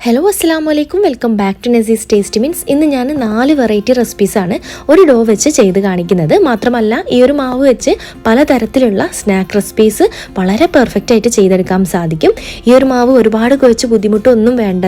Hello അസ്സലാമു അലൈക്കും, welcome back to നസീസ് ടേസ്റ്റ് മീൻസ്. ഇന്ന് ഞാൻ 4 വെറൈറ്റി റെസിപ്പീസാണ് ഒരു ഡോ വെച്ച് ചെയ്ത് കാണിക്കുന്നത്. മാത്രമല്ല ഈ ഒരു മാവ് വെച്ച് പലതരത്തിലുള്ള സ്നാക്ക് റെസിപ്പീസ് വളരെ പെർഫെക്റ്റ് ആയിട്ട് ചെയ്തെടുക്കാൻ സാധിക്കും. ഈ ഒരു മാവ് ഒരുപാട് കുഴച്ച് ബുദ്ധിമുട്ടൊന്നും വേണ്ട,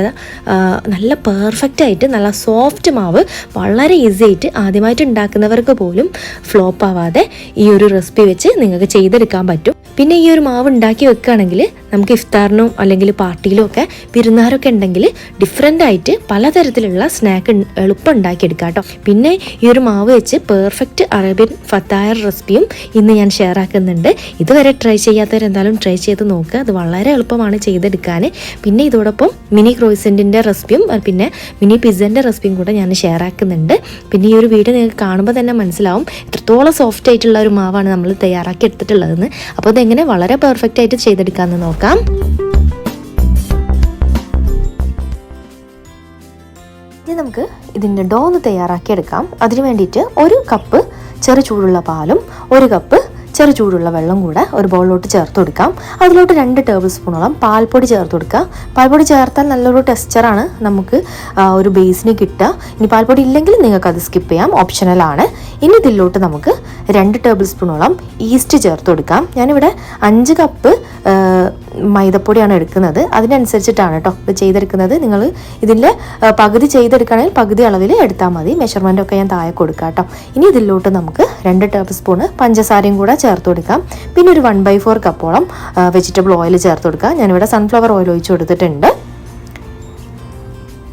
നല്ല പെർഫെക്റ്റ് ആയിട്ട് നല്ല സോഫ്റ്റ് മാവ് വളരെ ഈസി ആയിട്ട് ആദ്യമായിട്ട് ഉണ്ടാക്കുന്നവർക്ക് പോലും ഫ്ലോപ്പ് ആവാതെ ഈ ഒരു റെസിപ്പി വെച്ച് നിങ്ങൾക്ക് ചെയ്തെടുക്കാൻ പറ്റും. പിന്നെ ഈ ഒരു മാവ് ഉണ്ടാക്കി വെക്കുകയാണെങ്കിൽ നമുക്ക് ഇഫ്താറിനും അല്ലെങ്കിൽ പാർട്ടിയിലും ഒക്കെ വിരുന്നാരൊക്കെ ഉണ്ടെങ്കിൽ ഡിഫറെൻ്റ് ആയിട്ട് പലതരത്തിലുള്ള സ്നാക്ക് എളുപ്പം ഉണ്ടാക്കിയെടുക്കാം കേട്ടോ. പിന്നെ ഈ ഒരു മാവ് വെച്ച് പെർഫെക്റ്റ് അറേബ്യൻ ഫത്തായർ റെസിപ്പിയും ഇന്ന് ഞാൻ ഷെയർ ആക്കുന്നുണ്ട്. ഇതുവരെ ട്രൈ ചെയ്യാത്തവരെന്തായാലും ട്രൈ ചെയ്ത് നോക്കുക, അത് വളരെ എളുപ്പമാണ് ചെയ്തെടുക്കാൻ. പിന്നെ ഇതോടൊപ്പം മിനി ക്രോയിസൻറ്റിൻ്റെ റെസിപ്പിയും പിന്നെ മിനി പിസ്സൻ്റെ റെസിപ്പിയും കൂടെ ഞാൻ ഷെയർ ആക്കുന്നുണ്ട്. പിന്നെ ഈ ഒരു വീഡിയോ നിങ്ങൾക്ക് കാണുമ്പോൾ തന്നെ മനസ്സിലാവും എത്രത്തോളം സോഫ്റ്റ് ആയിട്ടുള്ള ഒരു മാവാണ് നമ്മൾ തയ്യാറാക്കി എടുത്തിട്ടുള്ളതെന്ന്. അപ്പോൾ അതെങ്ങനെ വളരെ പെർഫെക്റ്റ് ആയിട്ട് ചെയ്തെടുക്കാമെന്ന് നോക്കാം. ഇനി നമുക്ക് ഇതിൻ്റെ ഡോ ഒന്ന് തയ്യാറാക്കിയെടുക്കാം. അതിന് വേണ്ടിയിട്ട് 1 കപ്പ് ചെറു ചൂടുള്ള പാലും 1 കപ്പ് ചെറു ചൂടുള്ള വെള്ളം കൂടെ ഒരു ബൗളിലോട്ട് ചേർത്ത് കൊടുക്കാം. അതിലോട്ട് 2 ടേബിൾ സ്പൂണോളം പാൽപ്പൊടി ചേർത്ത് കൊടുക്കുക. പാൽപ്പൊടി ചേർത്താൽ നല്ലൊരു ടെക്സ്ചറാണ് നമുക്ക് ഒരു ബേസിന് കിട്ടുക. ഇനി പാൽപ്പൊടി ഇല്ലെങ്കിൽ നിങ്ങൾക്ക് അത് സ്കിപ്പ് ചെയ്യാം, ഓപ്ഷണലാണ്. ഇനി ഇതിലോട്ട് നമുക്ക് 2 ടേബിൾ സ്പൂണോളം ഈസ്റ്റ് ചേർത്ത് കൊടുക്കാം. ഞാനിവിടെ 5 കപ്പ് മൈദപ്പൊടിയാണ് എടുക്കുന്നത്, അതിനനുസരിച്ചിട്ടാണ് കേട്ടോ ഇത് ചെയ്തെടുക്കുന്നത്. നിങ്ങൾ ഇതിൻ്റെ പകുതി ചെയ്തെടുക്കുകയാണെങ്കിൽ പകുതി അളവിൽ എടുത്താൽ മതി. മെഷർമെൻ്റൊക്കെ ഞാൻ താഴെ കൊടുക്കാം കേട്ടോ. ഇനി ഇതിലോട്ട് നമുക്ക് 2 ടേബിൾ സ്പൂണ് പഞ്ചസാരയും കൂടെ ചേർത്ത് കൊടുക്കാം. പിന്നെ ഒരു 1/4 കപ്പോളം വെജിറ്റബിൾ ഓയിൽ ചേർത്ത് കൊടുക്കാം. ഞാനിവിടെ സൺഫ്ലവർ ഓയിൽ ഒഴിച്ച് കൊടുത്തിട്ടുണ്ട്.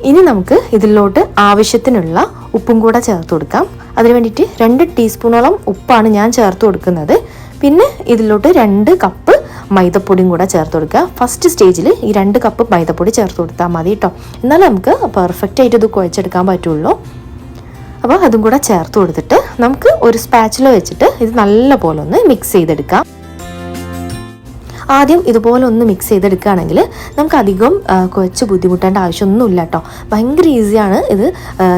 ഇനി നമുക്ക് ഇതിലോട്ട് ആവശ്യത്തിനുള്ള ഉപ്പും കൂടെ ചേർത്ത് കൊടുക്കാം. അതിന് വേണ്ടിയിട്ട് 2 ടീസ്പൂണോളം ഉപ്പാണ് ഞാൻ ചേർത്ത് കൊടുക്കുന്നത്. പിന്നെ ഇതിലോട്ട് 2 കപ്പ് മൈദപ്പൊടിയും കൂടെ ചേർത്ത് കൊടുക്കുക. ഫസ്റ്റ് സ്റ്റേജിൽ ഈ 2 കപ്പ് മൈദപ്പൊടി ചേർത്ത് കൊടുത്താൽ മതി കേട്ടോ, എന്നാലും നമുക്ക് പെർഫെക്റ്റ് ആയിട്ട് ഇത് കുഴച്ചെടുക്കാൻ പറ്റുള്ളൂ. അപ്പോൾ അതും കൂടെ ചേർത്ത് കൊടുത്തിട്ട് നമുക്ക് ഒരു സ്പാച്ചുല വെച്ചിട്ട് ഇത് നല്ലപോലെ ഒന്ന് മിക്സ് ചെയ്തെടുക്കാം. ആദ്യം ഇതുപോലെ ഒന്ന് മിക്സ് ചെയ്തെടുക്കുകയാണെങ്കിൽ നമുക്ക് അധികം കുഴച്ച് ബുദ്ധിമുട്ടേണ്ട ആവശ്യമൊന്നുമില്ല കേട്ടോ. ഭയങ്കര ഈസിയാണ് ഇത്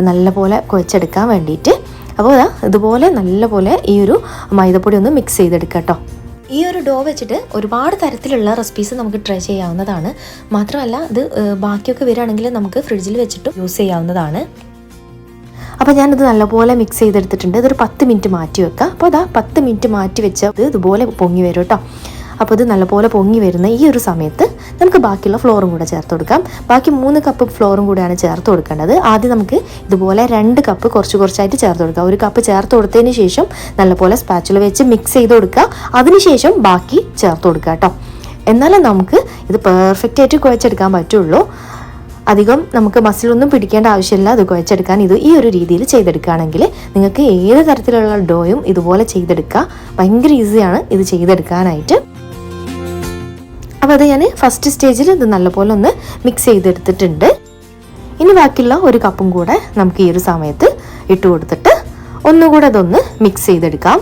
നല്ലപോലെ കുഴച്ചെടുക്കാൻ വേണ്ടിയിട്ട്. അപ്പോൾ ഇതുപോലെ നല്ലപോലെ ഈ ഒരു മൈദപ്പൊടി ഒന്ന് മിക്സ് ചെയ്തെടുക്കുക കേട്ടോ. ഈ ഒരു ഡോ വെച്ചിട്ട് ഒരുപാട് തരത്തിലുള്ള റെസിപ്പീസ് നമുക്ക് ട്രൈ ചെയ്യാവുന്നതാണ്. മാത്രമല്ല ഇത് ബാക്കിയൊക്കെ വരികയാണെങ്കിൽ നമുക്ക് ഫ്രിഡ്ജിൽ വെച്ചിട്ട് യൂസ് ചെയ്യാവുന്നതാണ്. അപ്പോൾ ഞാനിത് നല്ലപോലെ മിക്സ് ചെയ്തെടുത്തിട്ടുണ്ട്. ഇതൊരു 10 മിനിറ്റ് മാറ്റി വെക്കുക. അപ്പോൾ 10 മിനിറ്റ് മാറ്റി വെച്ചാൽ ഇതുപോലെ പൊങ്ങി വരും കേട്ടോ. അപ്പോൾ ഇത് നല്ലപോലെ പൊങ്ങി വരുന്ന ഈ ഒരു സമയത്ത് നമുക്ക് ബാക്കിയുള്ള ഫ്ലോറും കൂടെ ചേർത്ത് കൊടുക്കാം. ബാക്കി 3 കപ്പ് ഫ്ലോറും കൂടെയാണ് ചേർത്ത് കൊടുക്കേണ്ടത്. ആദ്യം നമുക്ക് ഇതുപോലെ 2 കപ്പ് കുറച്ചായിട്ട് ചേർത്ത് കൊടുക്കുക. 1 കപ്പ് ചേർത്ത് കൊടുത്തതിന് ശേഷം നല്ലപോലെ സ്പാച്ചുല വെച്ച് മിക്സ് ചെയ്ത് കൊടുക്കുക. അതിനുശേഷം ബാക്കി ചേർത്ത് കൊടുക്കുക കേട്ടോ. എന്നാലും നമുക്ക് ഇത് പെർഫെക്റ്റ് ആയിട്ട് കുഴച്ചെടുക്കാൻ പറ്റുള്ളൂ. അധികം നമുക്ക് മസിലൊന്നും പിടിക്കേണ്ട ആവശ്യമില്ല ഇത് കുഴച്ചെടുക്കാൻ. ഇത് ഈ ഒരു രീതിയിൽ ചെയ്തെടുക്കുകയാണെങ്കിൽ നിങ്ങൾക്ക് ഏത് തരത്തിലുള്ള ഡോയും ഇതുപോലെ ചെയ്തെടുക്കുക. ഭയങ്കര ഈസിയാണ് ഇത് ചെയ്തെടുക്കാനായിട്ട്. അപ്പോൾ അത് ഞാൻ ഫസ്റ്റ് സ്റ്റേജിൽ ഇത് നല്ലപോലെ ഒന്ന് മിക്സ് ചെയ്തെടുത്തിട്ടുണ്ട്. ഇനി ബാക്കിയുള്ള 1 കപ്പും കൂടെ നമുക്ക് ഈ ഒരു സമയത്ത് ഇട്ട് കൊടുത്തിട്ട് ഒന്നുകൂടെ അതൊന്ന് മിക്സ് ചെയ്തെടുക്കാം.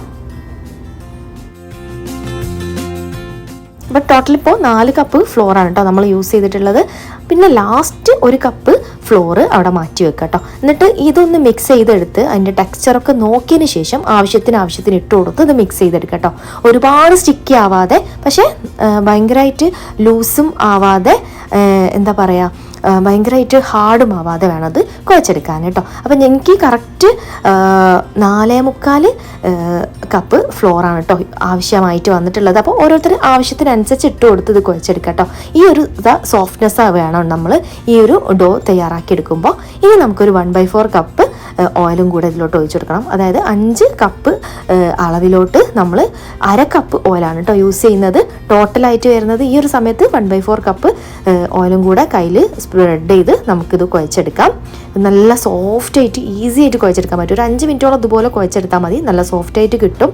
അപ്പോൾ ടോട്ടൽ ഇപ്പോൾ 4 കപ്പ് ഫ്ലോറാണ് കേട്ടോ നമ്മൾ യൂസ് ചെയ്തിട്ടുള്ളത്. പിന്നെ ലാസ്റ്റ് 1 കപ്പ് ഫ്ലോറ് അവിടെ മാറ്റി വെക്കുക കേട്ടോ. എന്നിട്ട് ഇതൊന്ന് മിക്സ് ചെയ്തെടുത്ത് അതിൻ്റെ ടെക്സ്ചറൊക്കെ നോക്കിയതിന് ശേഷം ആവശ്യത്തിന് ഇട്ട് കൊടുത്ത് ഇത് മിക്സ് ചെയ്തെടുക്കുക കേട്ടോ. ഒരുപാട് സ്റ്റിക്കി ആവാതെ, പക്ഷേ ഭയങ്കരമായിട്ട് ലൂസും ആവാതെ, എന്താ പറയുക, ഭയങ്കരമായിട്ട് ഹാർഡും ആവാതെ വേണം അത് കുഴച്ചെടുക്കാൻ കേട്ടോ. അപ്പം എനിക്ക് കറക്റ്റ് 4.25 കപ്പ് ഫ്ലോറാണ് കേട്ടോ ആവശ്യമായിട്ട് വന്നിട്ടുള്ളത്. അപ്പോൾ ഓരോരുത്തർ ആവശ്യത്തിനനുസരിച്ച് ഇട്ട് കൊടുത്ത് ഇത് കുഴച്ചെടുക്കാം കേട്ടോ. ഈ ഒരു സോഫ്റ്റ്നെസ് വേണം നമ്മൾ ഈ ഒരു ഡോ തയ്യാറാക്കി എടുക്കുമ്പോൾ. ഇനി നമുക്കൊരു 1/4 കപ്പ് ഓയിലും കൂടെ ഇതിലോട്ട് ഒഴിച്ചു കൊടുക്കണം. അതായത് 5 കപ്പ് അളവിലോട്ട് നമ്മൾ 1/2 കപ്പ് ഓയിലാണ് കേട്ടോ യൂസ് ചെയ്യുന്നത്. ടോട്ടലായിട്ട് വരുന്നത് ഈ ഒരു സമയത്ത് 1/4 കപ്പ് ഓയിലും കൂടെ കയ്യിൽ സ്പ്രെഡ് ചെയ്ത് നമുക്കിത് കുഴച്ചെടുക്കാം. നല്ല സോഫ്റ്റ് ആയിട്ട് ഈസി ആയിട്ട് കുഴച്ചെടുക്കാൻ പറ്റും. ഒരു 5 മിനിറ്റോളം ഇതുപോലെ കുഴച്ചെടുത്താൽ മതി, നല്ല സോഫ്റ്റ് ആയിട്ട് കിട്ടും.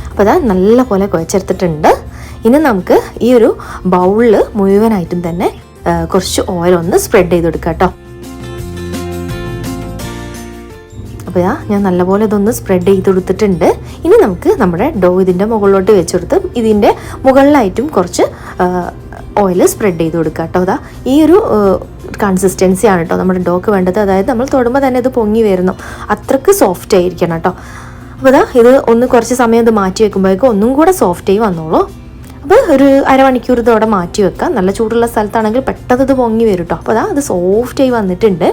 അപ്പോൾ അതാ നല്ല പോലെ കുഴച്ചെടുത്തിട്ടുണ്ട്. ഇനി നമുക്ക് ഈ ഒരു ബൗളിൽ മുഴുവനായിട്ടും തന്നെ കുറച്ച് ഓയിലൊന്ന് സ്പ്രെഡ് ചെയ്ത് കൊടുക്കാം കേട്ടോ. അപ്പോൾ ഞാൻ നല്ലപോലെ ഇതൊന്ന് സ്പ്രെഡ് ചെയ്ത് കൊടുത്തിട്ടുണ്ട്. ഇനി നമുക്ക് നമ്മുടെ ഡോ ഇതിൻ്റെ മുകളിലോട്ട് വെച്ചെടുത്ത് ഇതിൻ്റെ മുകളിലായിട്ടും കുറച്ച് ഓയിൽ സ്പ്രെഡ് ചെയ്ത് കൊടുക്കുക കേട്ടോ. അതാ ഈ ഒരു കൺസിസ്റ്റൻസിയാണ് കേട്ടോ നമ്മുടെ ഡോക്ക് വേണ്ടത്. അതായത് നമ്മൾ തൊടുമ്പോൾ തന്നെ ഇത് പൊങ്ങി വരുന്നു, അത്രയ്ക്ക് സോഫ്റ്റ് ആയിരിക്കണം കേട്ടോ. അപ്പോൾ ഇത് ഒന്ന് കുറച്ച് സമയം ഇത് മാറ്റി വെക്കുമ്പോഴേക്കും ഒന്നും കൂടെ സോഫ്റ്റ് ആയി വന്നോളൂ. അപ്പോൾ ഒരു അരമണിക്കൂർ ഇതോടെ മാറ്റി വെക്കാം. നല്ല ചൂടുള്ള സ്ഥലത്താണെങ്കിൽ പെട്ടെന്ന് ഇത് പൊങ്ങി വരും കേട്ടോ. അപ്പോൾ അത് സോഫ്റ്റായി വന്നിട്ടുണ്ട്.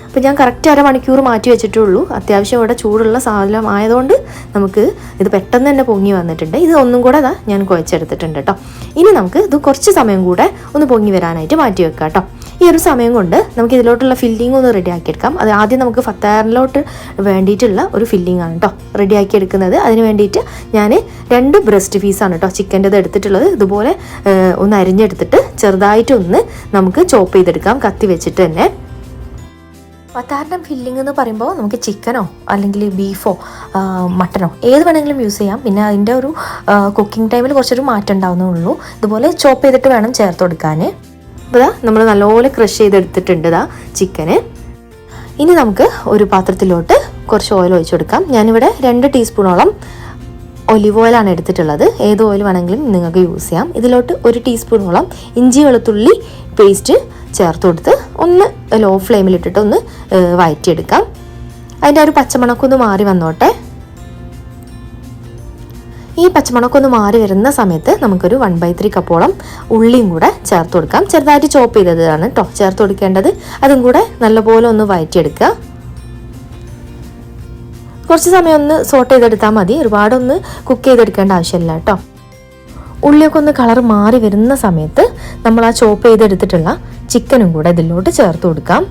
അപ്പോൾ ഞാൻ കറക്റ്റ് അരമണിക്കൂർ മാറ്റി വെച്ചിട്ടുള്ളൂ. അത്യാവശ്യം ഇവിടെ ചൂടുള്ള സാധനം ആയതുകൊണ്ട് നമുക്ക് ഇത് പെട്ടെന്ന് തന്നെ പൊങ്ങി വന്നിട്ടുണ്ട്. ഇത് ഒന്നും കൂടെ ഞാൻ കുഴച്ചെടുത്തിട്ടുണ്ട് കേട്ടോ. ഇനി നമുക്ക് ഇത് കുറച്ച് സമയം കൂടെ ഒന്ന് പൊങ്ങി വരാനായിട്ട് മാറ്റി വെക്കാം കേട്ടോ. ഈ ഒരു സമയം കൊണ്ട് നമുക്ക് ഇതിലോട്ടുള്ള ഫില്ലിംഗ് ഒന്ന് റെഡിയാക്കി എടുക്കാം. അത് ആദ്യം നമുക്ക് ഫത്താറിലോട്ട് വേണ്ടിയിട്ടുള്ള ഒരു ഫില്ലിംഗ് ആണ് കേട്ടോ റെഡിയാക്കി എടുക്കുന്നത്. അതിന് വേണ്ടിയിട്ട് ഞാൻ 2 ബ്രസ്റ്റ് പീസാണ് കേട്ടോ ചിക്കൻ്റെത് എടുത്തിട്ടുള്ളത്. ഇതുപോലെ ഒന്ന് അരിഞ്ഞെടുത്തിട്ട് ചെറുതായിട്ടൊന്ന് നമുക്ക് ചോപ്പ് ചെയ്തെടുക്കാം കത്തി വെച്ചിട്ട് തന്നെ. ഫത്താറിൻ്റെ ഫില്ലിംഗ് എന്ന് പറയുമ്പോൾ നമുക്ക് ചിക്കനോ അല്ലെങ്കിൽ ബീഫോ മട്ടനോ ഏത് വേണമെങ്കിലും യൂസ് ചെയ്യാം. പിന്നെ അതിൻ്റെ ഒരു കുക്കിംഗ് ടൈമിൽ കുറച്ചൊരു മാറ്റം ഉണ്ടാവുന്നേ. ഇതുപോലെ ചോപ്പ് ചെയ്തിട്ട് വേണം ചേർത്ത് കൊടുക്കാൻ. അപ്പോൾ നമ്മൾ നല്ലപോലെ ക്രഷ് ചെയ്തെടുത്തിട്ടുണ്ട് ചിക്കന്. ഇനി നമുക്ക് ഒരു പാത്രത്തിലോട്ട് കുറച്ച് ഓയിൽ ഒഴിച്ചു കൊടുക്കാം. ഞാനിവിടെ 2 ടീസ്പൂണോളം ഒലിവ് ഓയിലാണ് എടുത്തിട്ടുള്ളത്. ഏത് ഓയിൽ വേണമെങ്കിലും നിങ്ങൾക്ക് യൂസ് ചെയ്യാം. ഇതിലോട്ട് 1 ടീസ്പൂണോളം ഇഞ്ചി വെളുത്തുള്ളി പേസ്റ്റ് ചേർത്ത് കൊടുത്ത് ഒന്ന് ലോ ഫ്ലെയിമിലിട്ടിട്ട് ഒന്ന് വഴറ്റിയെടുക്കാം. അതിൻ്റെ ഒരു പച്ചമണക്കൊന്ന് മാറി വന്നോട്ടെ. ഈ പച്ചമണക്കൊന്ന് മാറി വരുന്ന സമയത്ത് നമുക്കൊരു 1/3 കപ്പോളം ഉള്ളിയും കൂടെ ചേർത്ത് കൊടുക്കാം. ചെറുതായിട്ട് ചോപ്പ് ചെയ്തതാണ് കേട്ടോ ചേർത്ത് കൊടുക്കേണ്ടത്. അതും കൂടെ നല്ലപോലെ ഒന്ന് വഴറ്റിയെടുക്കുക. കുറച്ച് സമയം ഒന്ന് സോട്ട് ചെയ്തെടുത്താൽ മതി. ഒരുപാടൊന്ന് കുക്ക് ചെയ്തെടുക്കേണ്ട ആവശ്യമില്ല കേട്ടോ. ഉള്ളിയൊക്കെ ഒന്ന് കളർ മാറി വരുന്ന സമയത്ത് നമ്മൾ ആ ചോപ്പ് ചെയ്തെടുത്തിട്ടുള്ള ചിക്കനും കൂടെ ഇതിലോട്ട് ചേർത്ത് കൊടുക്കാം.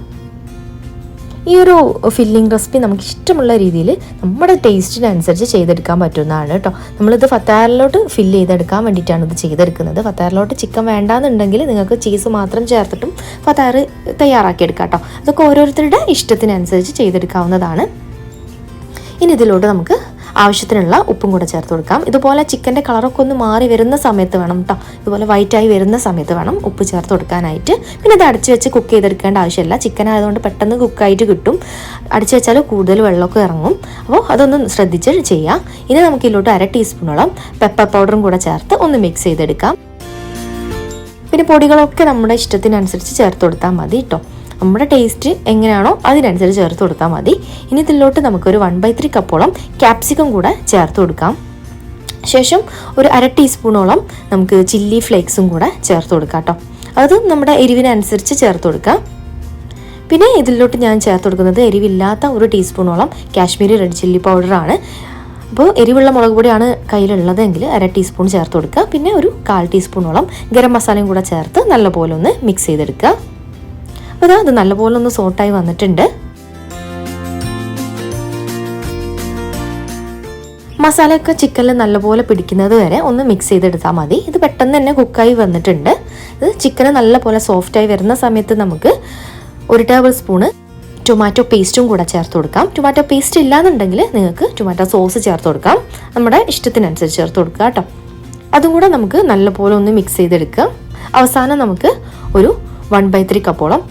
ഈ ഒരു ഫില്ലിംഗ് റെസിപ്പി നമുക്ക് ഇഷ്ടമുള്ള രീതിയിൽ നമ്മുടെ ടേസ്റ്റിനനുസരിച്ച് ചെയ്തെടുക്കാൻ പറ്റുന്നതാണ് കേട്ടോ. നമ്മളിത് ഫത്താറിലോട്ട് ഫില്ല് ചെയ്തെടുക്കാൻ വേണ്ടിയിട്ടാണ് ഇത് ചെയ്തെടുക്കുന്നത്. ഫത്താറിലോട്ട് ചിക്കൻ വേണ്ടാന്നുണ്ടെങ്കിൽ നിങ്ങൾക്ക് ചീസ് മാത്രം ചേർത്തിട്ടും ഫത്താറ് തയ്യാറാക്കിയെടുക്കാം കേട്ടോ. അതൊക്കെ ഓരോരുത്തരുടെ ഇഷ്ടത്തിനനുസരിച്ച് ചെയ്തെടുക്കാവുന്നതാണ്. ഇനി ഇതിലോട്ട് നമുക്ക് ആവശ്യത്തിനുള്ള ഉപ്പും കൂടെ ചേർത്ത് കൊടുക്കാം. ഇതുപോലെ ചിക്കൻ്റെ കളറൊക്കെ ഒന്ന് മാറി വരുന്ന സമയത്ത് വേണം കേട്ടോ, ഇതുപോലെ വൈറ്റായി വരുന്ന സമയത്ത് വേണം ഉപ്പ് ചേർത്ത് കൊടുക്കാനായിട്ട്. പിന്നെ ഇത് അടച്ചു വെച്ച് കുക്ക് ചെയ്തെടുക്കേണ്ട ആവശ്യമില്ല. ചിക്കൻ ആയതുകൊണ്ട് പെട്ടെന്ന് കുക്കായിട്ട് കിട്ടും. അടച്ചു വെച്ചാൽ കൂടുതൽ വെള്ളമൊക്കെ ഇറങ്ങും. അപ്പോൾ അതൊന്ന് ശ്രദ്ധിച്ച് ചെയ്യാം. ഇനി നമുക്ക് ഇതിലോട്ട് 1/2 ടീസ്പൂണോളം പെപ്പർ പൗഡറും കൂടെ ചേർത്ത് ഒന്ന് മിക്സ് ചെയ്തെടുക്കാം. പിന്നെ പൊടികളൊക്കെ നമ്മുടെ ഇഷ്ടത്തിനനുസരിച്ച് ചേർത്ത് കൊടുത്താൽ മതി കേട്ടോ. നമ്മുടെ ടേസ്റ്റ് എങ്ങനെയാണോ അതിനനുസരിച്ച് ചേർത്ത് കൊടുത്താൽ മതി. ഇനി ഇതിലോട്ട് നമുക്കൊരു 1/3 കപ്പോളം ക്യാപ്സിക്കം കൂടെ ചേർത്ത് കൊടുക്കാം. ശേഷം ഒരു 1/2 ടീസ്പൂണോളം നമുക്ക് ചില്ലി ഫ്ലേക്സും കൂടെ ചേർത്ത് കൊടുക്കാം കേട്ടോ. അത് നമ്മുടെ എരിവിനനുസരിച്ച് ചേർത്ത് കൊടുക്കാം. പിന്നെ ഇതിലോട്ട് ഞാൻ ചേർത്ത് കൊടുക്കുന്നത് എരിവില്ലാത്ത 1 ടീസ്പൂണോളം കാശ്മീരി റെഡ് ചില്ലി പൗഡറാണ്. അപ്പോൾ എരിവുള്ള മുളക് പൊടിയാണ് കയ്യിലുള്ളതെങ്കിൽ 1/2 ടീസ്പൂൺ ചേർത്ത് കൊടുക്കുക. പിന്നെ ഒരു 1/4 ടീസ്പൂണോളം ഗരം മസാലയും കൂടെ ചേർത്ത് നല്ലപോലെ ഒന്ന് മിക്സ് ചെയ്തെടുക്കുക. അപ്പോൾ അത് നല്ലപോലെ ഒന്ന് സോട്ടായി വന്നിട്ടുണ്ട്. മസാലയൊക്കെ ചിക്കനിൽ നല്ലപോലെ പിടിക്കുന്നത് വരെ ഒന്ന് മിക്സ് ചെയ്തെടുത്താൽ മതി. ഇത് പെട്ടെന്ന് തന്നെ കുക്കായി വന്നിട്ടുണ്ട്. ഇത് ചിക്കന് നല്ലപോലെ സോഫ്റ്റായി വരുന്ന സമയത്ത് നമുക്ക് 1 ടേബിൾ സ്പൂണ് ടൊമാറ്റോ പേസ്റ്റും കൂടെ ചേർത്ത് കൊടുക്കാം. ടൊമാറ്റോ പേസ്റ്റ് ഇല്ലാന്നുണ്ടെങ്കിൽ നിങ്ങൾക്ക് ടൊമാറ്റോ സോസ് ചേർത്ത് കൊടുക്കാം. നമ്മുടെ ഇഷ്ടത്തിനനുസരിച്ച് ചേർത്ത് കൊടുക്കുക കേട്ടോ. അതും കൂടെ നമുക്ക് നല്ലപോലെ ഒന്ന് മിക്സ് ചെയ്തെടുക്കാം. അവസാനം നമുക്ക് ഒരു 1/3 കപ്പോളം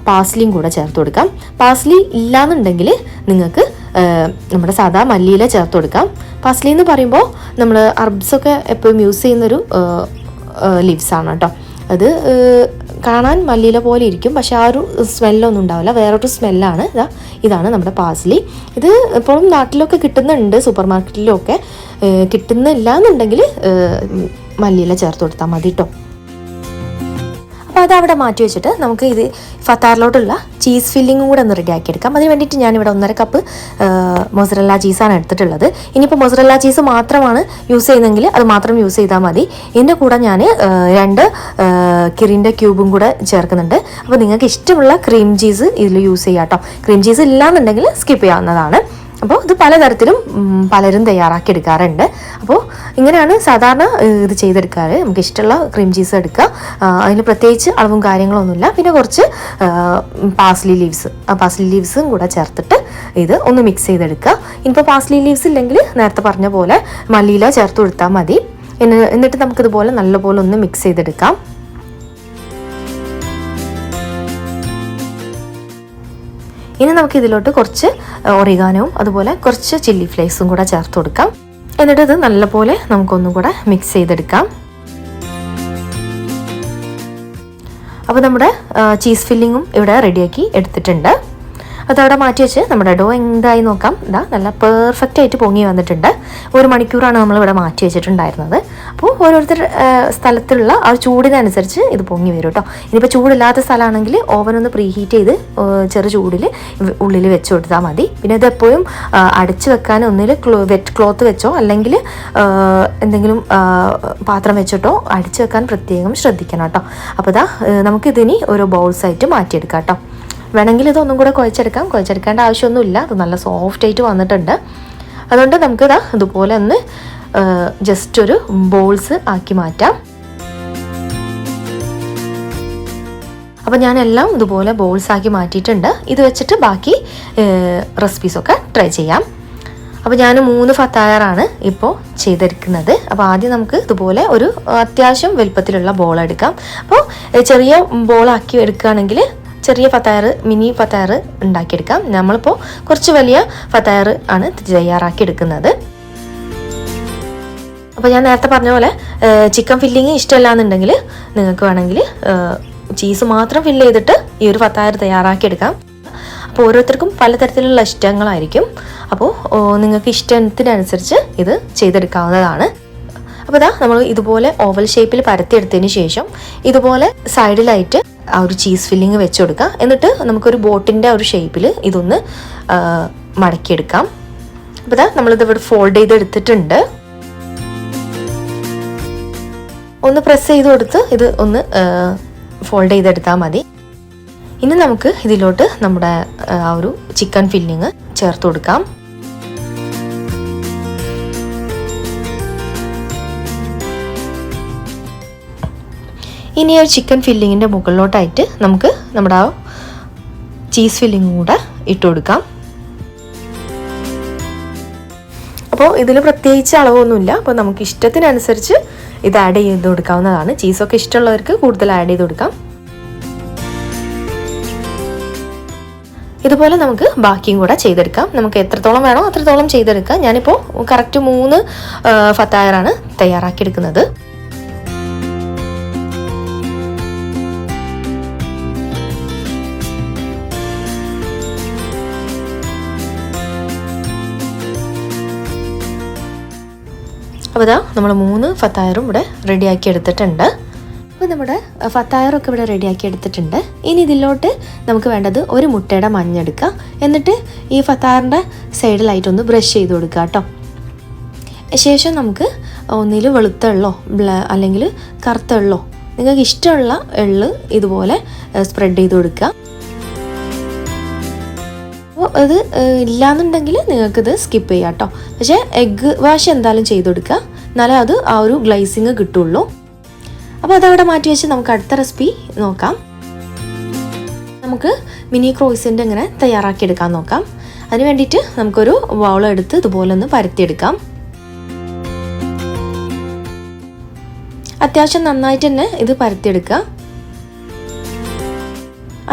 പാസ്ലിയും കൂടെ ചേർത്ത് കൊടുക്കാം. പാസ്ലി ഇല്ലാന്നുണ്ടെങ്കിൽ നിങ്ങൾക്ക് നമ്മുടെ സാധാ മല്ലിയില ചേർത്ത് കൊടുക്കാം. പാസ്ലി എന്ന് പറയുമ്പോൾ നമ്മൾ അർബ്സൊക്കെ എപ്പോഴും യൂസ് ചെയ്യുന്നൊരു ലീവ്സാണ് കേട്ടോ. അത് കാണാൻ മല്ലിയില പോലെ ഇരിക്കും, പക്ഷെ ആ ഒരു സ്മെല്ലൊന്നും ഉണ്ടാവില്ല, വേറൊരു സ്മെല്ലാണ്. ഇതാണ് നമ്മുടെ പാസ്ലി. ഇത് ഇപ്പോഴും നാട്ടിലൊക്കെ കിട്ടുന്നുണ്ട്, സൂപ്പർ മാർക്കറ്റിലൊക്കെ. കിട്ടുന്നില്ല എന്നുണ്ടെങ്കിൽ മല്ലിയില ചേർത്ത് കൊടുത്താൽ മതി കേട്ടോ. അപ്പോൾ അതവിടെ മാറ്റി വെച്ചിട്ട് നമുക്ക് ഇത് ഫത്താറിലോട്ടുള്ള ചീസ് ഫില്ലിങ്ങും കൂടെ ഒന്ന് റെഡിയാക്കി എടുക്കാം. അതിന് വേണ്ടിയിട്ട് ഞാനിവിടെ 1.5 കപ്പ് മൊസറല്ല ചീസാണ് എടുത്തിട്ടുള്ളത്. ഇനിയിപ്പോൾ മൊസറല്ല ചീസ് മാത്രമാണ് യൂസ് ചെയ്യുന്നതെങ്കിൽ അത് മാത്രം യൂസ് ചെയ്താൽ മതി. ഇതിൻ്റെ കൂടെ ഞാൻ 2 കിറിൻ്റെ ക്യൂബും കൂടെ ചേർക്കുന്നുണ്ട്. അപ്പോൾ നിങ്ങൾക്ക് ഇഷ്ടമുള്ള ക്രീം ചീസ് ഇതിൽ യൂസ് ചെയ്യാം കേട്ടോ. ക്രീം ചീസ് ഇല്ലാന്നുണ്ടെങ്കിൽ സ്കിപ്പ് ചെയ്യാവുന്നതാണ്. അപ്പോൾ ഇത് പലതരത്തിലും പലരും തയ്യാറാക്കി എടുക്കാറുണ്ട്. അപ്പോൾ ഇങ്ങനെയാണ് സാധാരണ ഇത് ചെയ്തെടുക്കാറ്. നമുക്ക് ഇഷ്ടമുള്ള ക്രീം ചീസ് എടുക്കുക. അതിന് പ്രത്യേകിച്ച് അളവും കാര്യങ്ങളൊന്നുമില്ല. പിന്നെ കുറച്ച് പാസ്ലി ലീവ്സും കൂടെ ചേർത്തിട്ട് ഇത് ഒന്ന് മിക്സ് ചെയ്തെടുക്കുക. ഇനിയിപ്പോൾ പാസ്ലി ലീവ്സ് ഇല്ലെങ്കിൽ നേരത്തെ പറഞ്ഞ പോലെ മല്ലിയില ചേർത്ത് കൊടുത്താൽ മതി. എന്നിട്ട് നമുക്കിതുപോലെ നല്ലപോലെ ഒന്ന് മിക്സ് ചെയ്തെടുക്കാം. ഇനി നമുക്ക് ഇതിലോട്ട് കുറച്ച് ഒറിഗാനോവും അതുപോലെ കുറച്ച് ചില്ലി ഫ്ലേക്സും കൂടെ ചേർത്ത് കൊടുക്കാം. എന്നിട്ട് ഇത് നല്ലപോലെ നമുക്കൊന്നും കൂടെ മിക്സ് ചെയ്തെടുക്കാം. അപ്പോൾ നമ്മുടെ ചീസ് ഫില്ലിങ്ങും ഇവിടെ റെഡിയാക്കി എടുത്തിട്ടുണ്ട്. അതവിടെ മാറ്റി വെച്ച് നമ്മുടെ ഡോ എന്തായി നോക്കാം. ഇതാ നല്ല പെർഫെക്റ്റ് ആയിട്ട് പൊങ്ങി വന്നിട്ടുണ്ട്. 1 മണിക്കൂറാണ് നമ്മളിവിടെ മാറ്റി വെച്ചിട്ടുണ്ടായിരുന്നത്. അപ്പോൾ ഓരോരുത്തർ സ്ഥലത്തുള്ള ആ ചൂടിനനുസരിച്ച് ഇത് പൊങ്ങി വരും കേട്ടോ. ഇനിയിപ്പോൾ ചൂടില്ലാത്ത സ്ഥലമാണെങ്കിൽ ഓവൻ ഒന്ന് പ്രീ ഹീറ്റ് ചെയ്ത് ചെറു ചൂടിൽ ഉള്ളിൽ വെച്ച് കൊടുത്താൽ മതി. പിന്നെ ഇതെപ്പോഴും അടച്ച് വെക്കാൻ ഒന്നിൽ വെറ്റ് ക്ലോത്ത് വെച്ചോ അല്ലെങ്കിൽ എന്തെങ്കിലും പാത്രം വെച്ചിട്ടോ അടിച്ചു വെക്കാൻ പ്രത്യേകം ശ്രദ്ധിക്കണം കേട്ടോ. അപ്പോൾ ഇതാ നമുക്കിതിനി ഓരോ ബൗൾസായിട്ട് മാറ്റിയെടുക്കാം കേട്ടോ. വേണമെങ്കിൽ ഇതൊന്നും കൂടെ കുഴച്ചെടുക്കേണ്ട ആവശ്യമൊന്നുമില്ല. അത് നല്ല സോഫ്റ്റ് ആയിട്ട് വന്നിട്ടുണ്ട്. അതുകൊണ്ട് നമുക്കിതാ ഇതുപോലെ ഒന്ന് ജസ്റ്റ് ഒരു ബോൾസ് ആക്കി മാറ്റാം. അപ്പോൾ ഞാനെല്ലാം ഇതുപോലെ ബോൾസ് ആക്കി മാറ്റിയിട്ടുണ്ട്. ഇത് വെച്ചിട്ട് ബാക്കി റെസിപ്പീസൊക്കെ ട്രൈ ചെയ്യാം. അപ്പോൾ ഞാൻ 3 ഫത്തായറാണ് ഇപ്പോൾ ചെയ്തെടുക്കുന്നത്. അപ്പോൾ ആദ്യം നമുക്ക് ഇതുപോലെ ഒരു അത്യാവശ്യം വലുപ്പത്തിലുള്ള ബോൾ എടുക്കാം. അപ്പോൾ ചെറിയ ബോളാക്കി എടുക്കുകയാണെങ്കിൽ ചെറിയ ഫത്തായർ മിനി ഫത്തായർ ഉണ്ടാക്കിയെടുക്കാം. നമ്മളിപ്പോൾ കുറച്ച് വലിയ ഫത്തായർ ആണ് തയ്യാറാക്കി എടുക്കുന്നത്. അപ്പോൾ ഞാൻ നേരത്തെ പറഞ്ഞ പോലെ ചിക്കൻ ഫില്ലിങ് ഇഷ്ടമല്ല എന്നുണ്ടെങ്കിൽ നിങ്ങൾക്ക് വേണമെങ്കിൽ ചീസ് മാത്രം ഫില്ല് ചെയ്തിട്ട് ഈ ഒരു ഫത്തായർ തയ്യാറാക്കിയെടുക്കാം. അപ്പോൾ ഓരോരുത്തർക്കും പലതരത്തിലുള്ള ഇഷ്ടങ്ങളായിരിക്കും. അപ്പോൾ നിങ്ങൾക്ക് ഇഷ്ടത്തിനനുസരിച്ച് ഇത് ചെയ്തെടുക്കാവുന്നതാണ്. അപ്പോൾ ഇതാ നമ്മൾ ഇതുപോലെ ഓവൽ ഷേപ്പിൽ പരത്തിയെടുത്തതിന് ശേഷം ഇതുപോലെ സൈഡിലായിട്ട് ആ ഒരു ചീസ് ഫില്ലിങ് വെച്ച് കൊടുക്കുക. എന്നിട്ട് നമുക്കൊരു ബോട്ടിൻ്റെ ഒരു ഷേപ്പിൽ ഇതൊന്ന് മടക്കിയെടുക്കാം. അപ്പോൾ ഇതാ നമ്മളിത് ഇവിടെ ഫോൾഡ് ചെയ്തെടുത്തിട്ടുണ്ട്. ഒന്ന് പ്രസ് ചെയ്ത് കൊടുത്ത് ഇത് ഒന്ന് ഫോൾഡ് ചെയ്തെടുത്താൽ മതി. ഇനി നമുക്ക് ഇതിലോട്ട് നമ്മുടെ ആ ഒരു ചിക്കൻ ഫില്ലിങ് ചേർത്ത് കൊടുക്കാം. ഇനി ആ ചിക്കൻ ഫില്ലിങ്ങിൻ്റെ മുകളിലോട്ടായിട്ട് നമുക്ക് നമ്മുടെ ആ ചീസ് ഫില്ലിങ് കൂടെ ഇട്ട് കൊടുക്കാം. അപ്പോൾ ഇതിൽ പ്രത്യേകിച്ച് അളവൊന്നുമില്ല. അപ്പോൾ നമുക്ക് ഇഷ്ടത്തിനനുസരിച്ച് ഇത് ആഡ് ചെയ്ത് കൊടുക്കാവുന്നതാണ്. ചീസൊക്കെ ഇഷ്ടമുള്ളവർക്ക് കൂടുതൽ ആഡ് ചെയ്ത് കൊടുക്കാം. ഇതുപോലെ നമുക്ക് ബാക്കിയും കൂടെ ചെയ്തെടുക്കാം. നമുക്ക് എത്രത്തോളം വേണോ അത്രത്തോളം ചെയ്തെടുക്കാം. ഞാനിപ്പോൾ കറക്റ്റ് 3 ഫത്തായറാണ് തയ്യാറാക്കിയെടുക്കുന്നത്. അപ്പോൾ ഇതാ നമ്മൾ 3 ഫത്തായറും ഇവിടെ റെഡിയാക്കി എടുത്തിട്ടുണ്ട്. അപ്പോൾ നമ്മുടെ ഫത്തായറൊക്കെ ഇവിടെ റെഡിയാക്കി എടുത്തിട്ടുണ്ട്. ഇനി ഇതിലോട്ട് നമുക്ക് വേണ്ടത് ഒരു മുട്ടയുടെ മഞ്ഞെടുക്കുക. എന്നിട്ട് ഈ ഫത്തായറിൻ്റെ സൈഡിലായിട്ടൊന്ന് ബ്രഷ് ചെയ്ത് കൊടുക്കുക കേട്ടോ. ശേഷം നമുക്ക് ഒന്നിൽ വെളുത്ത എള്ളോ അല്ലെങ്കിൽ കറുത്ത എള്ളോ നിങ്ങൾക്ക് ഇഷ്ടമുള്ള എള്ള് ഇതുപോലെ സ്പ്രെഡ് ചെയ്ത് കൊടുക്കുക. അപ്പോൾ ഇത് ഇല്ലയെന്നുണ്ടെങ്കിൽ നിങ്ങൾക്കിത് സ്കിപ്പ് ചെയ്യാം കേട്ടോ. പക്ഷേ എഗ്ഗ് വാഷ് എന്തായാലും ചെയ്ത് കൊടുക്കുക, എന്നാലേ അത് ആ ഒരു ഗ്ലേസിങ് കിട്ടുള്ളൂ. അപ്പോൾ അതവിടെ മാറ്റി വെച്ച് നമുക്ക് അടുത്ത റെസിപ്പി നോക്കാം. നമുക്ക് മിനി ക്രോയിസൻ്റ് എങ്ങനെ തയ്യാറാക്കിയെടുക്കാൻ നോക്കാം. അതിന് വേണ്ടിയിട്ട് നമുക്കൊരു ബൗൾ എടുത്ത് ഇതുപോലെ ഒന്ന് പരത്തിയെടുക്കാം. അത്യാവശ്യം നന്നായിട്ട് തന്നെ ഇത് പരത്തിയെടുക്കുക.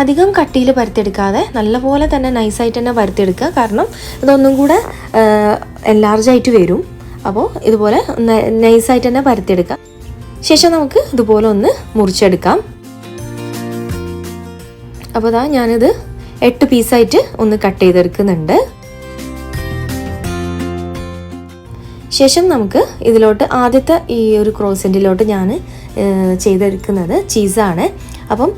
അധികം കട്ടിയിൽ പരത്തിയെടുക്കാതെ നല്ലപോലെ തന്നെ നൈസായിട്ട് തന്നെ പരത്തിയെടുക്കുക. കാരണം ഇതൊന്നും കൂടെ എൻലാർജായിട്ട് വരും. അപ്പോൾ ഇതുപോലെ നൈസായിട്ട് തന്നെ പരത്തിയെടുക്കുക. ശേഷം നമുക്ക് ഇതുപോലെ ഒന്ന് മുറിച്ചെടുക്കാം. അപ്പോൾ ഇതാ ഞാനിത് 8 പീസായിട്ട് ഒന്ന് കട്ട് ചെയ്തെടുക്കുന്നുണ്ട്. ശേഷം നമുക്ക് ഇതിലോട്ട് ആദ്യത്തെ ഈ ഒരു ക്രോസൻറ്റിലോട്ട് ഞാൻ ചെയ്തെടുക്കുന്നത് ചീസാണ്. അപ്പം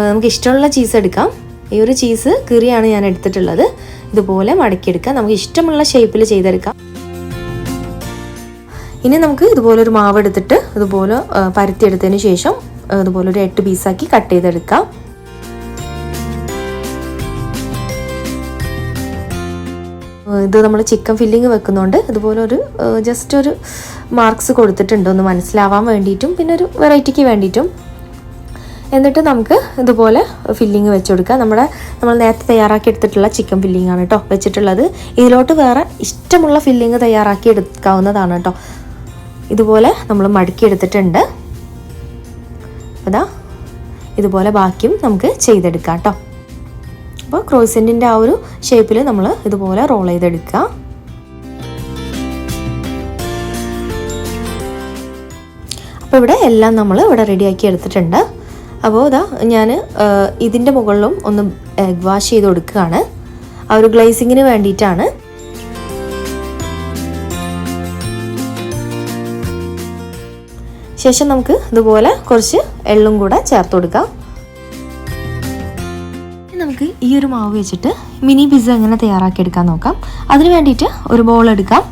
നമുക്ക് ഇഷ്ടമുള്ള ചീസ് എടുക്കാം. ഈ ഒരു ചീസ് കീറിയാണ് ഞാൻ എടുത്തിട്ടുള്ളത്. ഇതുപോലെ മടക്കിയെടുക്കാം. നമുക്ക് ഇഷ്ടമുള്ള ഷേപ്പിൽ ചെയ്തെടുക്കാം. ഇനി നമുക്ക് ഇതുപോലെ ഒരു മാവ് എടുത്തിട്ട് ഇതുപോലെ പരത്തിയെടുത്തതിന് ശേഷം ഇതുപോലെ ഒരു 8 പീസാക്കി കട്ട് ചെയ്തെടുക്കാം. ഇത് നമ്മൾ ചിക്കൻ ഫില്ലിങ് വെക്കുന്നതുകൊണ്ട് ഇതുപോലെ ഒരു ജസ്റ്റ് ഒരു മാർക്സ് കൊടുത്തിട്ടുണ്ട്, ഒന്ന് മനസ്സിലാവാൻ വേണ്ടിയിട്ടും പിന്നെ ഒരു വെറൈറ്റിക്ക് വേണ്ടിയിട്ടും. എന്നിട്ട് നമുക്ക് ഇതുപോലെ ഫില്ലിങ് വെച്ച് കൊടുക്കുക. നമ്മൾ നേരത്തെ തയ്യാറാക്കി എടുത്തിട്ടുള്ള ചിക്കൻ ഫില്ലിംഗ് ആണ് കേട്ടോ വെച്ചിട്ടുള്ളത്. ഇതിലോട്ട് വേറെ ഇഷ്ടമുള്ള ഫില്ലിങ് തയ്യാറാക്കി എടുക്കാവുന്നതാണ് കേട്ടോ. ഇതുപോലെ നമ്മൾ മടക്കി എടുത്തിട്ടുണ്ട്. അതാ ഇതുപോലെ ബാക്കിയും നമുക്ക് ചെയ്തെടുക്കാം കേട്ടോ. അപ്പോൾ ക്രോയിസൻറ്റിൻ്റെ ആ ഒരു ഷേപ്പിൽ നമ്മൾ ഇതുപോലെ റോൾ ചെയ്തെടുക്കുക. അപ്പോൾ ഇവിടെ എല്ലാം നമ്മൾ ഇവിടെ റെഡിയാക്കി എടുത്തിട്ടുണ്ട്. അപ്പോൾ ഇതാ ഞാൻ ഇതിൻ്റെ മുകളിലും ഒന്ന് എഗ് വാഷ് ചെയ്ത് കൊടുക്കുകയാണ്. ആ ഒരു ഗ്ലേസിങ്ങിന് വേണ്ടിയിട്ടാണ്. ശേഷം നമുക്ക് ഇതുപോലെ കുറച്ച് എള്ളും കൂടെ ചേർത്ത് കൊടുക്കാം. നമുക്ക് ഈ ഒരു മാവ് വെച്ചിട്ട് മിനി പിസ്സ എങ്ങനെ തയ്യാറാക്കിയെടുക്കാൻ നോക്കാം. അതിന് വേണ്ടിയിട്ട് ഒരു ബോൾ എടുക്കാം.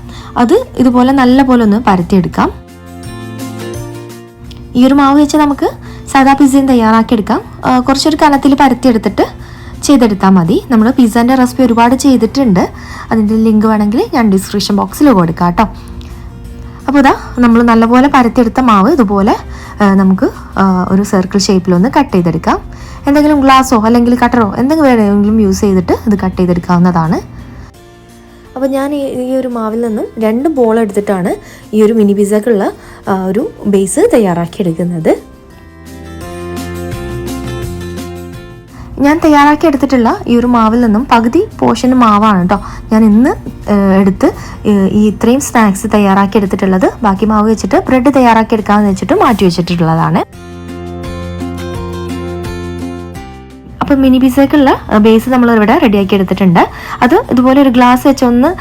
അത് ഇതുപോലെ നല്ല പോലെ ഒന്ന് പരത്തിയെടുക്കാം. ഈ ഒരു മാവ് വെച്ച് നമുക്ക് സാധാ പിസ്സയും തയ്യാറാക്കിയെടുക്കാം. കുറച്ചൊരു കനത്തിൽ പരത്തിയെടുത്തിട്ട് ചെയ്തെടുത്താൽ മതി. നമ്മൾ പിസ്സേൻ്റെ റെസിപ്പി ഒരുപാട് ചെയ്തിട്ടുണ്ട്. അതിൻ്റെ ലിങ്ക് വേണമെങ്കിൽ ഞാൻ ഡിസ്ക്രിപ്ഷൻ ബോക്സിൽ കൊടുക്കാം കേട്ടോ. അപ്പോൾ ഇതാ നമ്മൾ നല്ലപോലെ പരത്തിയെടുത്ത മാവ് ഇതുപോലെ നമുക്ക് ഒരു സർക്കിൾ ഷേപ്പിലൊന്ന് കട്ട് ചെയ്തെടുക്കാം. എന്തെങ്കിലും ഗ്ലാസ്സോ അല്ലെങ്കിൽ കട്ടറോ എന്തെങ്കിലും വേണമെങ്കിലും യൂസ് ചെയ്തിട്ട് ഇത് കട്ട് ചെയ്തെടുക്കാവുന്നതാണ്. അപ്പോൾ ഞാൻ ഈ ഒരു മാവിൽ നിന്നും 2 ബോൾ എടുത്തിട്ടാണ് ഈ ഒരു മിനി പിസ്സക്കുള്ള ഒരു ബേസ് തയ്യാറാക്കിയെടുക്കുന്നത്. ഞാൻ തയ്യാറാക്കി എടുത്തിട്ടുള്ള ഈ ഒരു മാവിൽ നിന്നും പകുതി പോർഷൻ മാവാണ് കേട്ടോ ഞാൻ ഇന്ന് എടുത്ത് ഈ ഇത്രയും സ്നാക്സ് തയ്യാറാക്കി എടുത്തിട്ടുള്ളത്. ബാക്കി മാവ് വെച്ചിട്ട് ബ്രെഡ് തയ്യാറാക്കി എടുക്കാമെന്ന് വെച്ചിട്ട് മാറ്റി വെച്ചിട്ടുള്ളതാണ്. അപ്പോൾ മിനി പിസ്സയ്ക്കുള്ള ബേസ് നമ്മളിവിടെ റെഡിയാക്കി എടുത്തിട്ടുണ്ട്. അത് ഇതുപോലെ ഒരു ഗ്ലാസ് വെച്ചൊന്ന്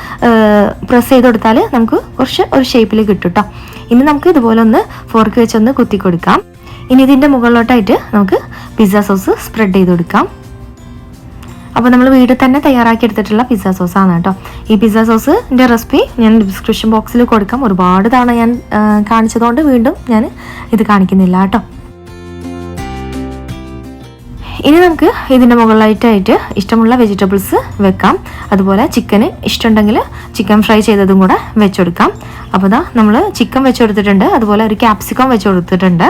പ്രസ് ചെയ്ത് കൊടുത്താൽ നമുക്ക് കുറച്ച് ഒരു ഷേപ്പിൽ കിട്ടും കേട്ടോ. ഇനി നമുക്ക് ഇതുപോലെ ഒന്ന് ഫോർക്ക് വെച്ചൊന്ന് കുത്തി കൊടുക്കാം. ഇനി ഇതിൻ്റെ മുകളിലോട്ടായിട്ട് നമുക്ക് പിസ്സ സോസ് സ്പ്രെഡ് ചെയ്ത് കൊടുക്കാം. അപ്പോൾ നമ്മൾ വീട്ടിൽ തന്നെ തയ്യാറാക്കി എടുത്തിട്ടുള്ള പിസ്സ സോസാണ് കേട്ടോ. ഈ പിസ്സ സോസിൻ്റെ റെസിപ്പി ഞാൻ ഡിസ്ക്രിപ്ഷൻ ബോക്സിൽ കൊടുക്കാം. ഒരുപാട് തവണ ഞാൻ കാണിച്ചതുകൊണ്ട് വീണ്ടും ഞാൻ ഇത് കാണിക്കുന്നില്ല കേട്ടോ. ഇനി നമുക്ക് ഇതിൻ്റെ മുകളിലായിട്ടായിട്ട് ഇഷ്ടമുള്ള വെജിറ്റബിൾസ് വെക്കാം. അതുപോലെ ചിക്കന് ഇഷ്ടമുണ്ടെങ്കിൽ ചിക്കൻ ഫ്രൈ ചെയ്തതും കൂടെ വെച്ചെടുക്കാം. അപ്പോൾ ഇതാ നമ്മൾ ചിക്കൻ വെച്ചെടുത്തിട്ടുണ്ട്. അതുപോലെ ഒരു ക്യാപ്സിക്കം വെച്ചെടുത്തിട്ടുണ്ട്.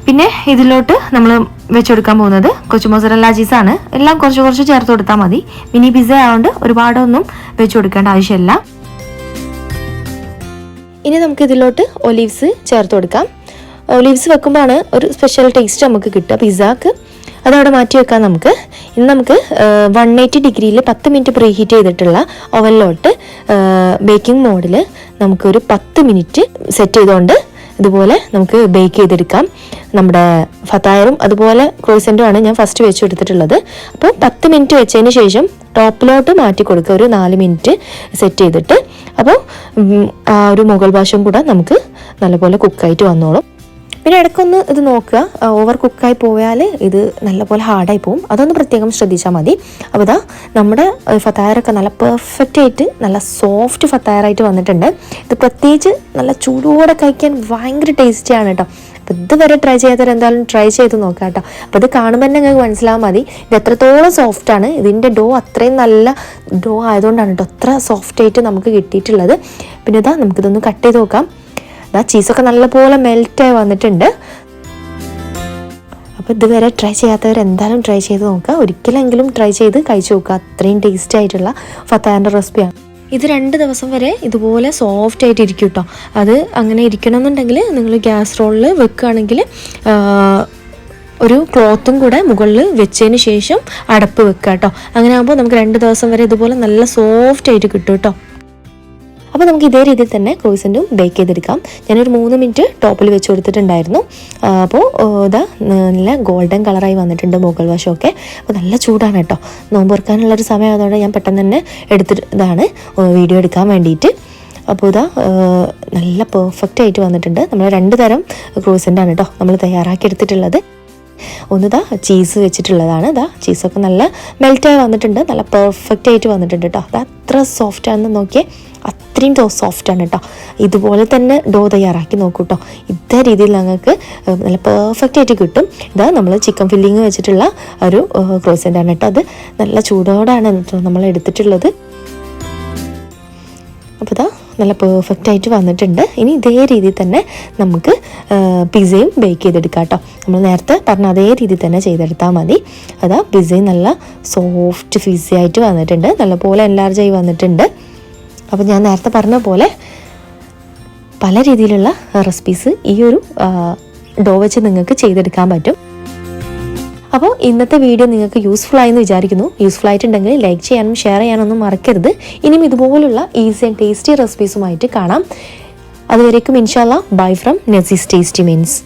പിന്നെ ഇതിലോട്ട് നമ്മൾ വെച്ചെടുക്കാൻ പോകുന്നത് കൊച്ചു മൊസറല്ല ചീസാണ്. എല്ലാം കുറച്ച് കുറച്ച് ചേർത്ത് കൊടുത്താൽ മതി. മിനി പിസ്സ ആയതുകൊണ്ട് ഒരുപാടൊന്നും വെച്ച് കൊടുക്കേണ്ട ആവശ്യമില്ല. ഇനി നമുക്ക് ഇതിലോട്ട് ഒലീവ്സ് ചേർത്ത് കൊടുക്കാം. ഒലീവ്സ് വെക്കുമ്പോഴാണ് ഒരു സ്പെഷ്യൽ ടേസ്റ്റ് നമുക്ക് കിട്ടുക പിസ്സക്ക്. അതവിടെ മാറ്റി വെക്കാം നമുക്ക്. ഇന്ന് നമുക്ക് 180 ഡിഗ്രിയിൽ 10 മിനിറ്റ് പ്രീ ഹീറ്റ് ചെയ്തിട്ടുള്ള ഓവനിലോട്ട് ബേക്കിംഗ് മോഡിൽ നമുക്കൊരു 10 മിനിറ്റ് സെറ്റ് ചെയ്തുകൊണ്ട് ഇതുപോലെ നമുക്ക് ബേക്ക് ചെയ്തെടുക്കാം. നമ്മുടെ ഫത്തായറും അതുപോലെ ക്രോയിസൻറ്റുമാണ് ഞാൻ ഫസ്റ്റ് വെച്ച് കൊടുത്തിട്ടുള്ളത്. അപ്പോൾ 10 മിനിറ്റ് വെച്ചതിന് ശേഷം ടോപ്പിലോട്ട് മാറ്റി കൊടുക്കുക ഒരു 4 മിനിറ്റ് സെറ്റ് ചെയ്തിട്ട്. അപ്പോൾ ആ ഒരു മുകൾ വശം കൂടെ നമുക്ക് നല്ലപോലെ കുക്കായിട്ട് വന്നോളും. പിന്നെ ഇടയ്ക്കൊന്ന് ഇത് നോക്കുക, ഓവർ കുക്കായി പോയാൽ ഇത് നല്ലപോലെ ഹാർഡായി പോകും. അതൊന്ന് പ്രത്യേകം ശ്രദ്ധിച്ചാൽ മതി. അപ്പോൾ ഇതാ നമ്മുടെ ഫത്തായറൊക്കെ നല്ല പെർഫെക്റ്റ് ആയിട്ട് നല്ല സോഫ്റ്റ് ഫത്തായറായിട്ട് വന്നിട്ടുണ്ട്. ഇത് പ്രത്യേകിച്ച് നല്ല ചൂടോടെ കഴിക്കാൻ ഭയങ്കര ടേസ്റ്റിയാണ് കേട്ടോ. അപ്പോൾ ഇതുവരെ ട്രൈ ചെയ്യാത്തവർ എന്തായാലും ട്രൈ ചെയ്ത് നോക്കാം കേട്ടോ. അപ്പോൾ ഇത് കാണുമ്പോൾ തന്നെ നിങ്ങൾക്ക് മനസ്സിലാകാൻ മതി ഇത് എത്രത്തോളം സോഫ്റ്റാണ്. ഇതിൻ്റെ ഡോ അത്രയും നല്ല ഡോ ആയതുകൊണ്ടാണ് കേട്ടോ അത്ര സോഫ്റ്റായിട്ട് നമുക്ക് കിട്ടിയിട്ടുള്ളത്. പിന്നെ ഇതാ നമുക്കിതൊന്ന് കട്ട് ചെയ്ത് നോക്കാം. ചീസൊക്കെ നല്ലപോലെ മെൽറ്റായി വന്നിട്ടുണ്ട്. അപ്പോൾ ഇതുവരെ ട്രൈ ചെയ്യാത്തവർ എന്തായാലും ട്രൈ ചെയ്ത് നോക്കുക. ഒരിക്കലെങ്കിലും ട്രൈ ചെയ്ത് കഴിച്ചു നോക്കുക. അത്രയും ടേസ്റ്റി ആയിട്ടുള്ള ഫത്തായറിൻ്റെ റെസിപ്പിയാണ്. ഇത് 2 ദിവസം വരെ ഇതുപോലെ സോഫ്റ്റ് ആയിട്ട് ഇരിക്കും കേട്ടോ. അത് അങ്ങനെ ഇരിക്കണം എന്നുണ്ടെങ്കിൽ നിങ്ങൾ ഗ്യാസ് റോളിൽ വെക്കുകയാണെങ്കിൽ ഒരു ക്ലോത്തും കൂടെ മുകളിൽ വെച്ചതിന് ശേഷം അടപ്പ് വെക്കുക കേട്ടോ. അങ്ങനെ ആകുമ്പോൾ നമുക്ക് 2 ദിവസം വരെ ഇതുപോലെ നല്ല സോഫ്റ്റ് ആയിട്ട് കിട്ടും കേട്ടോ. അപ്പോൾ നമുക്ക് ഇതേ രീതിയിൽ തന്നെ ക്രോയിസൻറ്റും ബേക്ക് ചെയ്തെടുക്കാം. ഞാനൊരു 3 മിനിറ്റ് ടോപ്പിൽ വെച്ച് കൊടുത്തിട്ടുണ്ടായിരുന്നു. അപ്പോൾ ഇതാ നല്ല ഗോൾഡൻ കളറായി വന്നിട്ടുണ്ട് മുകൾ വശമൊക്കെ. അപ്പോൾ നല്ല ചൂടാണ് കേട്ടോ. നോമ്പ് തുറക്കാനുള്ളൊരു സമയം ആയതുകൊണ്ട് ഞാൻ പെട്ടെന്ന് തന്നെ എടുത്തിട്ടാണ് വീഡിയോ എടുക്കാൻ വേണ്ടിയിട്ട്. അപ്പോൾ ഇതാ നല്ല പെർഫെക്റ്റ് ആയിട്ട് വന്നിട്ടുണ്ട്. നമ്മൾ 2 തരം ക്രോയിസൻ്റാണ് കേട്ടോ നമ്മൾ തയ്യാറാക്കി എടുത്തിട്ടുള്ളത്. ഒന്നിതാ ചീസ് വെച്ചിട്ടുള്ളതാണ്. ഇതാ ചീസൊക്കെ നല്ല മെൽറ്റായി വന്നിട്ടുണ്ട്. നല്ല പെർഫെക്റ്റ് ആയിട്ട് വന്നിട്ടുണ്ട് കേട്ടോ. അത് അത്ര സോഫ്റ്റ് ആണെന്ന് നോക്കിയേ, അത്രയും സോഫ്റ്റാണ് കേട്ടോ. ഇതുപോലെ തന്നെ ഡോ തയ്യാറാക്കി നോക്കൂ കേട്ടോ. ഇതേ രീതിയിൽ ഞങ്ങൾക്ക് നല്ല പെർഫെക്റ്റ് ആയിട്ട് കിട്ടും. ഇതാ നമ്മൾ ചിക്കൻ ഫില്ലിങ് വെച്ചിട്ടുള്ള ഒരു ക്രോയിസൻ്റാണ് കേട്ടോ. അത് നല്ല ചൂടോടാണ് നമ്മൾ എടുത്തിട്ടുള്ളത്. അപ്പോൾ ഇതാ നല്ല പെർഫെക്റ്റ് ആയിട്ട് വന്നിട്ടുണ്ട്. ഇനി ഇതേ രീതിയിൽ തന്നെ നമുക്ക് പിസ്സയും ബേക്ക് ചെയ്തെടുക്കാം കേട്ടോ. നമ്മൾ നേരത്തെ പറഞ്ഞ അതേ രീതിയിൽ തന്നെ ചെയ്തെടുത്താൽ മതി. അതാ പിസ്സയും നല്ല സോഫ്റ്റ് പിസ്സ ആയിട്ട് വന്നിട്ടുണ്ട്. നല്ലപോലെ എൻലാർജായി വന്നിട്ടുണ്ട്. അപ്പോൾ ഞാൻ നേരത്തെ പറഞ്ഞ പോലെ പല രീതിയിലുള്ള റെസിപ്പീസ് ഈ ഒരു ഡോ വെച്ച് നിങ്ങൾക്ക് ചെയ്തെടുക്കാൻ പറ്റും. അപ്പോൾ ഇന്നത്തെ വീഡിയോ നിങ്ങൾക്ക് യൂസ്ഫുൾ ആയെന്ന് വിചാരിക്കുന്നു. യൂസ്ഫുൾ ആയിട്ടുണ്ടെങ്കിൽ ലൈക്ക് ചെയ്യാനും ഷെയർ ചെയ്യാനൊന്നും മറക്കരുത്. ഇനിയും ഇതുപോലുള്ള ഈസി ആൻഡ് ടേസ്റ്റി റെസിപ്പീസുമായിട്ട് കാണാം. അതുവരേക്കും ഇൻഷാല്ലാ bye from Nasees tasty means.